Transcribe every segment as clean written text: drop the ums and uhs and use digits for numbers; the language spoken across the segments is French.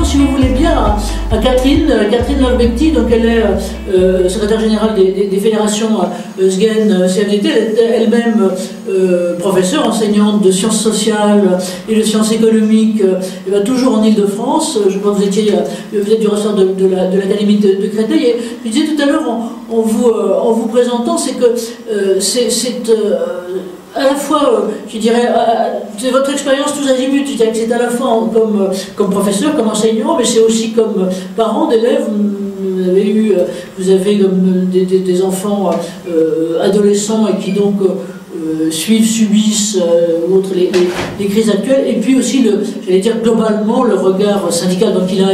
si vous voulez bien, à Catherine Lolbecti. Donc elle est secrétaire générale des fédérations SGEN, CFDT, elle-même professeure, enseignante de sciences sociales et de sciences économiques, toujours en Île-de-France. Je crois que vous êtes du ressort de l'Académie de Créteil. Et je disais tout à l'heure, en vous présentant, c'est que c'est à la fois, je dirais, c'est votre expérience tous azimuts, c'est-à-dire que c'est à la fois comme professeur, comme enseignant, mais c'est aussi comme parent d'élèves. Vous avez comme des enfants adolescents et qui donc subissent outre les crises actuelles, et puis aussi, j'allais dire globalement, le regard syndical donc il a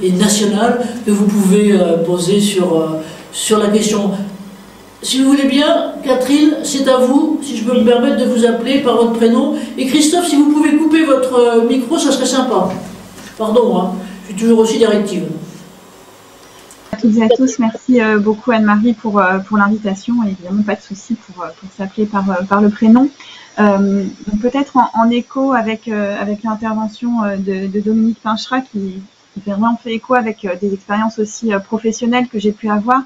et national que vous pouvez poser sur la question. Si vous voulez bien, Catherine, c'est à vous, si je peux me permettre de vous appeler par votre prénom. Et Christophe, si vous pouvez couper votre micro, ça serait sympa. Pardon, hein, je suis toujours aussi directive. À toutes et à tous, merci beaucoup Anne-Marie pour l'invitation, et évidemment pas de souci pour s'appeler par le prénom. Peut-être en écho avec l'intervention de Dominique Pinchera qui vraiment fait écho avec des expériences aussi professionnelles que j'ai pu avoir.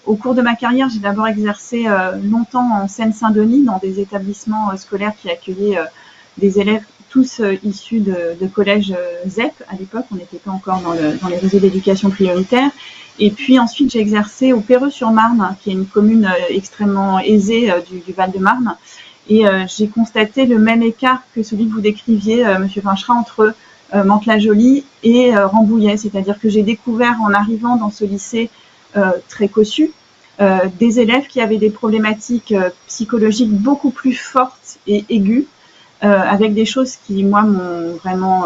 Au cours de ma carrière, j'ai d'abord exercé longtemps en Seine-Saint-Denis dans des établissements scolaires qui accueillaient des élèves tous issus de collèges ZEP. À l'époque, on n'était pas encore dans les réseaux d'éducation prioritaire. Et puis ensuite, j'ai exercé au Perreux-sur-Marne, qui est une commune extrêmement aisée du Val-de-Marne. Et j'ai constaté le même écart que celui que vous décriviez, Monsieur Pinchera, entre Mantes-la-Jolie et Rambouillet. C'est-à-dire que j'ai découvert en arrivant dans ce lycée très cossu, des élèves qui avaient des problématiques psychologiques beaucoup plus fortes et aiguës, avec des choses qui, moi, m'ont vraiment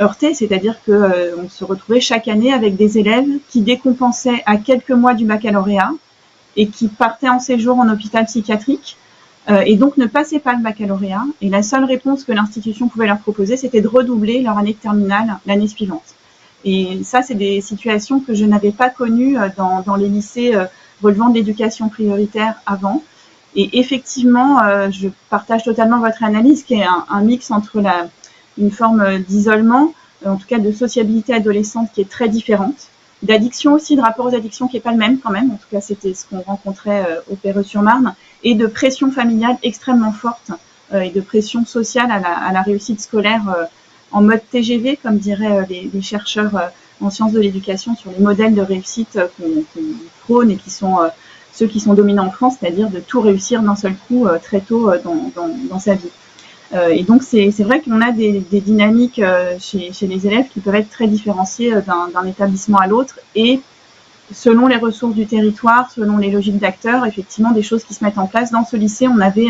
heurté, c'est-à-dire qu'on se retrouvait chaque année avec des élèves qui décompensaient à quelques mois du baccalauréat et qui partaient en séjour en hôpital psychiatrique et donc ne passaient pas le baccalauréat. Et la seule réponse que l'institution pouvait leur proposer, c'était de redoubler leur année de terminale l'année suivante. Et ça, c'est des situations que je n'avais pas connues dans les lycées relevant de l'éducation prioritaire avant. Et effectivement, je partage totalement votre analyse, qui est un mix entre une forme d'isolement, en tout cas de sociabilité adolescente qui est très différente, d'addiction aussi, de rapport aux addictions qui n'est pas le même quand même, en tout cas c'était ce qu'on rencontrait au Perreux-sur-Marne, et de pression familiale extrêmement forte et de pression sociale à la réussite scolaire en mode TGV, comme diraient les chercheurs en sciences de l'éducation sur les modèles de réussite qu'on prône et qui sont ceux qui sont dominants en France, c'est-à-dire de tout réussir d'un seul coup très tôt dans sa vie. Et donc c'est vrai qu'on a des dynamiques chez les élèves qui peuvent être très différenciées d'un établissement à l'autre, et selon les ressources du territoire, selon les logiques d'acteurs, effectivement des choses qui se mettent en place. Dans ce lycée, on avait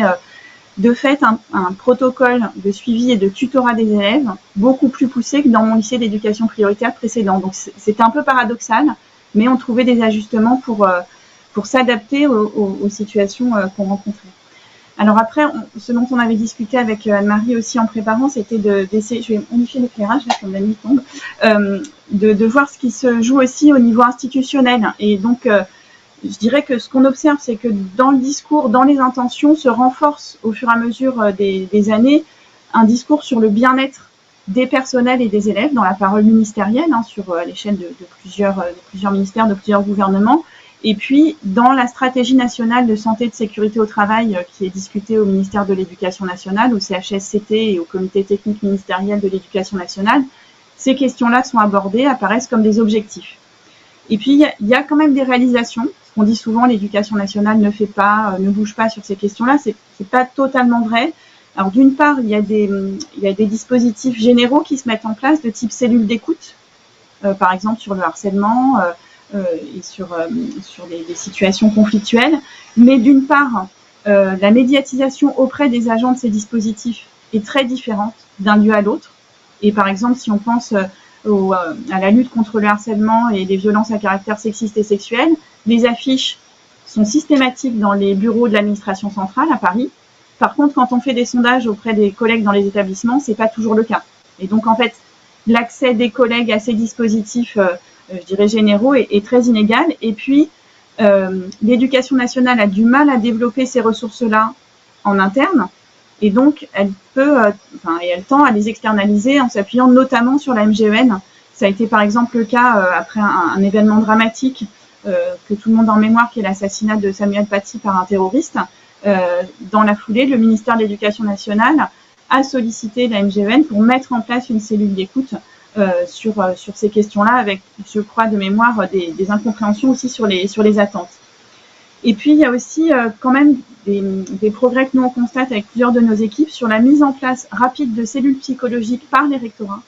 de fait un protocole de suivi et de tutorat des élèves beaucoup plus poussé que dans mon lycée d'éducation prioritaire précédent. Donc c'était un peu paradoxal, mais on trouvait des ajustements pour s'adapter aux situations qu'on rencontrait. Alors après, ce dont on avait discuté avec Anne-Marie aussi en préparant, c'était d'essayer, je vais unifier l'éclairage, là, comme la nuit tombe, de voir ce qui se joue aussi au niveau institutionnel. Et donc, je dirais que ce qu'on observe, c'est que dans le discours, dans les intentions, se renforce au fur et à mesure des années un discours sur le bien-être des personnels et des élèves dans la parole ministérielle, sur l'échelle de plusieurs ministères, de plusieurs gouvernements. Et puis, dans la stratégie nationale de santé et de sécurité au travail qui est discutée au ministère de l'Éducation nationale, au CHSCT et au comité technique ministériel de l'Éducation nationale, ces questions-là sont abordées, apparaissent comme des objectifs. Et puis, il y a quand même des réalisations. Ce qu'on dit souvent, l'éducation nationale ne bouge pas sur ces questions-là. C'est pas totalement vrai. Alors, d'une part, il y a des dispositifs généraux qui se mettent en place de type cellule d'écoute, par exemple sur le harcèlement, et sur des situations conflictuelles. Mais d'une part, la médiatisation auprès des agents de ces dispositifs est très différente d'un lieu à l'autre. Et par exemple, si on pense à la lutte contre le harcèlement et les violences à caractère sexiste et sexuel, les affiches sont systématiques dans les bureaux de l'administration centrale à Paris. Par contre, quand on fait des sondages auprès des collègues dans les établissements, c'est pas toujours le cas. Et donc, en fait, l'accès des collègues à ces dispositifs je dirais généraux, est très inégal. Et puis, l'éducation nationale a du mal à développer ces ressources-là en interne. Et donc, elle tend à les externaliser en s'appuyant notamment sur la MGEN, Ça a été par exemple le cas après un événement dramatique que tout le monde a en mémoire, qui est l'assassinat de Samuel Paty par un terroriste. Dans la foulée, le ministère de l'Éducation nationale a sollicité la MGEN pour mettre en place une cellule d'écoute sur ces questions-là, avec, je crois de mémoire, des incompréhensions aussi sur les attentes. Et puis, il y a aussi quand même des progrès que nous on constate avec plusieurs de nos équipes sur la mise en place rapide de cellules psychologiques par les rectorats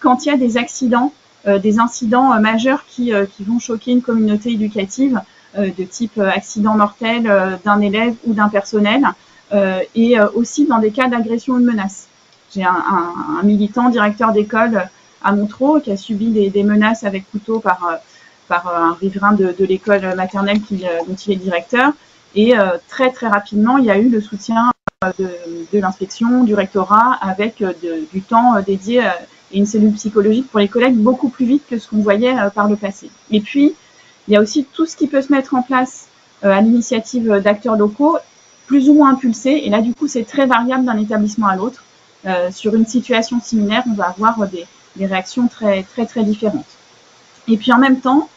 quand il y a des accidents, des incidents majeurs qui vont choquer une communauté éducative, de type accident mortel d'un élève ou d'un personnel, et aussi dans des cas d'agression ou de menace. J'ai un militant directeur d'école à Montreux qui a subi des menaces avec couteau par un riverain de l'école maternelle dont il est directeur, et très très rapidement il y a eu le soutien de l'inspection, du rectorat, avec du temps dédié et une cellule psychologique pour les collègues beaucoup plus vite que ce qu'on voyait par le passé. Et puis il y a aussi tout ce qui peut se mettre en place à l'initiative d'acteurs locaux, plus ou moins impulsés, et là du coup c'est très variable d'un établissement à l'autre. Sur une situation similaire, on va avoir des réactions très très très différentes. Et puis en même temps,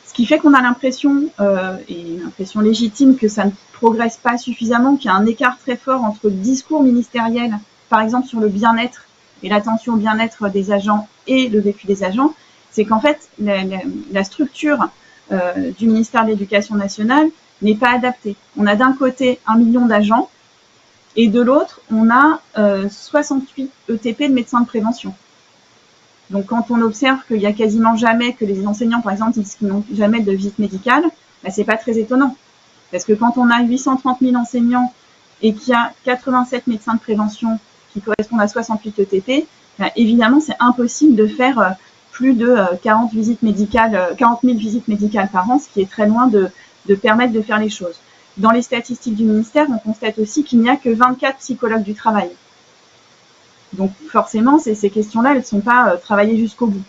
ce qui fait qu'on a l'impression, et une impression légitime, que ça ne progresse pas suffisamment, qu'il y a un écart très fort entre le discours ministériel, par exemple sur le bien-être et l'attention au bien-être des agents et le vécu des agents, c'est qu'en fait la structure du ministère de l'Éducation nationale n'est pas adaptée. On a d'un côté 1 million d'agents et de l'autre, on a 68 ETP de médecins de prévention. Donc, quand on observe qu'il n'y a quasiment jamais, que les enseignants, par exemple, disent qu'ils n'ont jamais de visite médicale, bah, c'est pas très étonnant. Parce que quand on a 830 000 enseignants et qu'il y a 87 médecins de prévention qui correspondent à 68 ETP, bah, évidemment, c'est impossible de faire plus de 40 000 visites médicales par an, ce qui est très loin de permettre de faire les choses. Dans les statistiques du ministère, on constate aussi qu'il n'y a que 24 psychologues du travail. Donc forcément, ces questions-là, elles ne sont pas travaillées jusqu'au bout.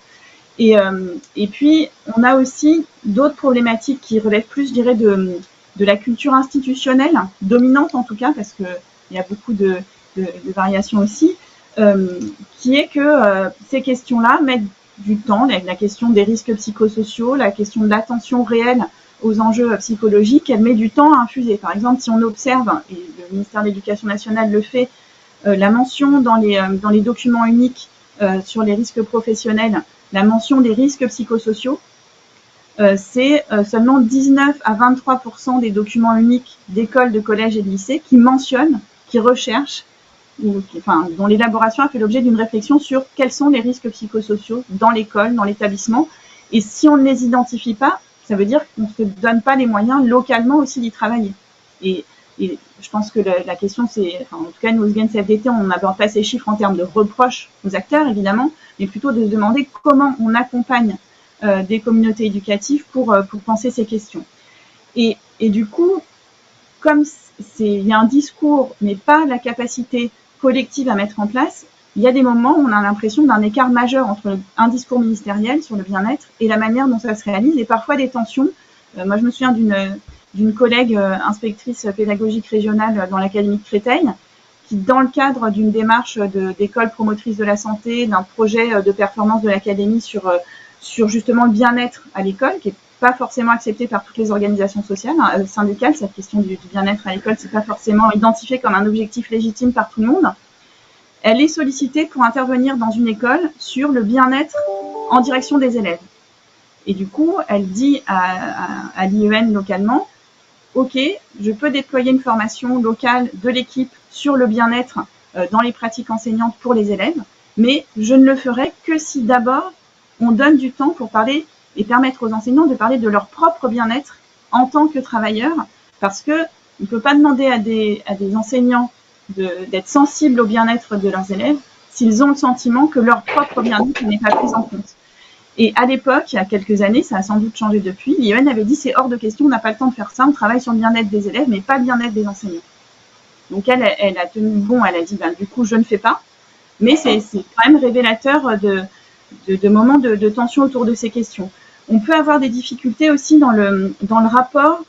Et puis, on a aussi d'autres problématiques qui relèvent plus, je dirais, de la culture institutionnelle, dominante en tout cas, parce qu'il y a beaucoup de variations aussi, qui est que ces questions-là mettent du temps, la question des risques psychosociaux, la question de l'attention réelle aux enjeux psychologiques, elle met du temps à infuser. Par exemple, si on observe, et le ministère de l'Éducation nationale le fait, la mention dans les documents uniques sur les risques professionnels, la mention des risques psychosociaux, c'est seulement 19 à 23% des documents uniques d'écoles, de collèges et de lycées qui mentionnent, qui recherchent, dont l'élaboration a fait l'objet d'une réflexion sur quels sont les risques psychosociaux dans l'école, dans l'établissement. Et si on ne les identifie pas, ça veut dire qu'on ne se donne pas les moyens localement aussi d'y travailler. Et je pense que la question, c'est, en tout cas, nous, au SGEN CFDT, on n'aborde pas ces chiffres en termes de reproches aux acteurs, évidemment, mais plutôt de se demander comment on accompagne des communautés éducatives pour penser ces questions. Et du coup, comme il y a un discours, mais pas la capacité collective à mettre en place, il y a des moments où on a l'impression d'un écart majeur entre un discours ministériel sur le bien-être et la manière dont ça se réalise, et parfois des tensions. Moi, je me souviens d'une collègue inspectrice pédagogique régionale dans l'Académie de Créteil, qui, dans le cadre d'une démarche d'école promotrice de la santé, d'un projet de performance de l'Académie sur justement le bien-être à l'école, qui n'est pas forcément accepté par toutes les organisations sociales, syndicales, cette question du bien-être à l'école, c'est pas forcément identifié comme un objectif légitime par tout le monde. Elle est sollicitée pour intervenir dans une école sur le bien-être en direction des élèves. Et du coup, elle dit à l'IEN localement, OK, je peux déployer une formation locale de l'équipe sur le bien-être dans les pratiques enseignantes pour les élèves, mais je ne le ferai que si d'abord on donne du temps pour parler et permettre aux enseignants de parler de leur propre bien-être en tant que travailleurs, parce que on ne peut pas demander à des enseignants d'être sensibles au bien-être de leurs élèves s'ils ont le sentiment que leur propre bien-être n'est pas pris en compte. Et à l'époque, il y a quelques années, ça a sans doute changé depuis, l'IEN avait dit c'est hors de question, on n'a pas le temps de faire ça, on travaille sur le bien-être des élèves, mais pas le bien-être des enseignants. Donc elle a tenu bon, elle a dit du coup je ne fais pas, mais c'est quand même révélateur de moments de tension autour de ces questions. On peut avoir des difficultés aussi dans le rapport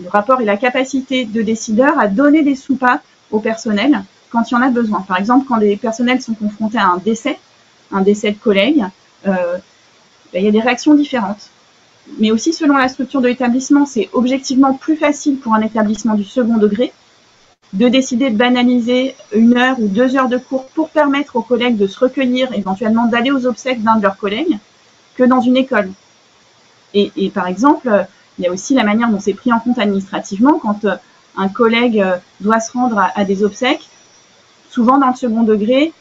le rapport et la capacité de décideurs à donner des soupapes au personnel quand il y en a besoin. Par exemple, quand les personnels sont confrontés à un décès, un décès de collègue, il y a des réactions différentes. Mais aussi selon la structure de l'établissement, c'est objectivement plus facile pour un établissement du second degré de décider de banaliser 1 heure ou 2 heures de cours pour permettre aux collègues de se recueillir, éventuellement d'aller aux obsèques d'un de leurs collègues, que dans une école. Et par exemple, il y a aussi la manière dont c'est pris en compte administrativement quand un collègue doit se rendre à des obsèques. Souvent dans le second degré,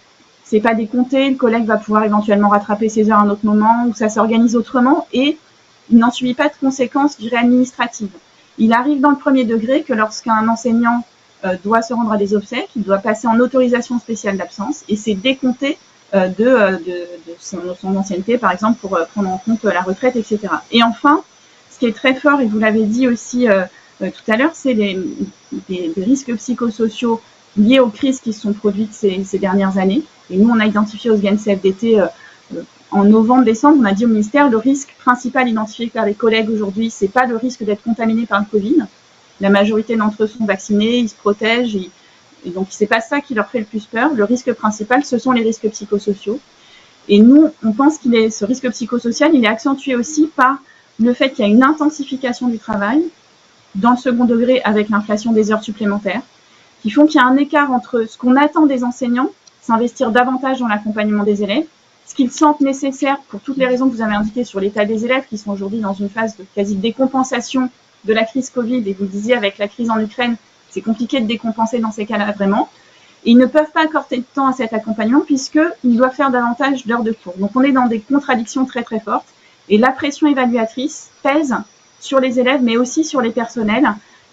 c'est pas décompté, le collègue va pouvoir éventuellement rattraper ses heures à un autre moment, ou ça s'organise autrement, et il n'en subit pas de conséquences, je dirais, administratives. Il arrive dans le premier degré que lorsqu'un enseignant doit se rendre à des obsèques, il doit passer en autorisation spéciale d'absence, et c'est décompté de son ancienneté, par exemple, pour prendre en compte la retraite, etc. Et enfin, ce qui est très fort, et vous l'avez dit aussi tout à l'heure, c'est des risques psychosociaux liés aux crises qui se sont produites ces dernières années. Et nous, on a identifié au SGEN CFDT en novembre-décembre, on a dit au ministère, le risque principal identifié par les collègues aujourd'hui, c'est pas le risque d'être contaminé par le Covid. La majorité d'entre eux sont vaccinés, ils se protègent, et donc c'est pas ça qui leur fait le plus peur. Le risque principal, ce sont les risques psychosociaux. Et nous, on pense ce risque psychosocial, il est accentué aussi par le fait qu'il y a une intensification du travail dans le second degré avec l'inflation des heures supplémentaires, qui font qu'il y a un écart entre ce qu'on attend des enseignants, s'investir davantage dans l'accompagnement des élèves, ce qu'ils sentent nécessaire pour toutes les raisons que vous avez indiquées sur l'état des élèves qui sont aujourd'hui dans une phase de quasi décompensation de la crise Covid, et vous le disiez avec la crise en Ukraine, c'est compliqué de décompenser dans ces cas-là vraiment. Et ils ne peuvent pas accorder de temps à cet accompagnement puisqu'ils doivent faire davantage d'heures de cours. Donc on est dans des contradictions très très fortes et la pression évaluatrice pèse sur les élèves mais aussi sur les personnels.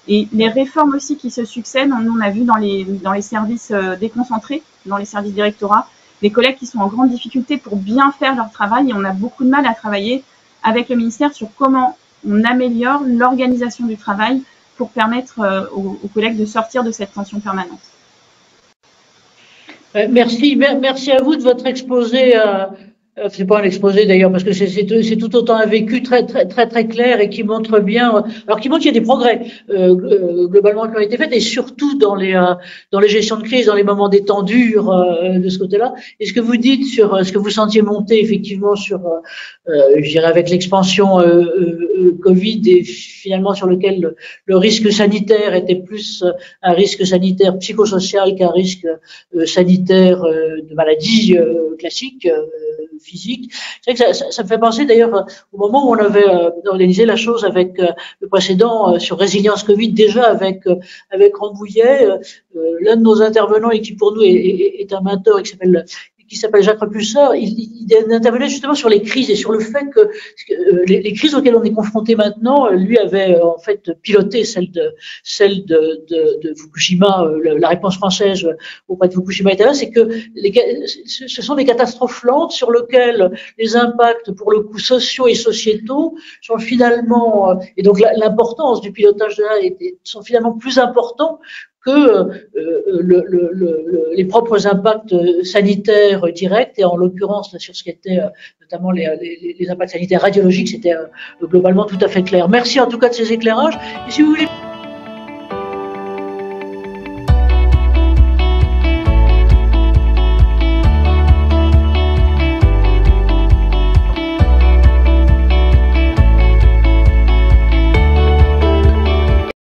Et les réformes aussi qui se succèdent, on a vu dans les services déconcentrés, dans les services directorats, des collègues qui sont en grande difficulté pour bien faire leur travail et on a beaucoup de mal à travailler avec le ministère sur comment on améliore l'organisation du travail pour permettre aux collègues de sortir de cette tension permanente. Merci à vous de votre exposé. C'est pas un exposé d'ailleurs parce que c'est tout autant un vécu très clair et qui montre bien, alors qui montre qu'il y a des progrès globalement qui ont été faits et surtout dans les gestions de crise, dans les moments détendus de ce côté-là. Et ce que vous dites sur ce que vous sentiez monter effectivement sur, je dirais avec l'expansion Covid et finalement sur lequel le risque sanitaire était plus un risque sanitaire psychosocial qu'un risque sanitaire de maladie classique. Physique. C'est vrai que ça me fait penser d'ailleurs au moment où on avait organisé la chose avec le précédent sur résilience Covid, déjà avec Rambouillet, l'un de nos intervenants et qui pour nous est un mentor qui s'appelle Jacques Repulseur, il intervenait justement sur les crises et sur le fait que les crises auxquelles on est confronté maintenant, lui avait en fait piloté celle de Fukushima, la réponse française auprès de Fukushima était là, c'est que ce sont des catastrophes lentes sur lesquelles les impacts pour le coup sociaux et sociétaux sont finalement et donc l'importance du pilotage de là sont finalement plus importants que les propres impacts sanitaires directs et en l'occurrence sur ce qui était notamment les impacts sanitaires radiologiques, c'était globalement tout à fait clair. Merci en tout cas de ces éclairages. Et si vous voulez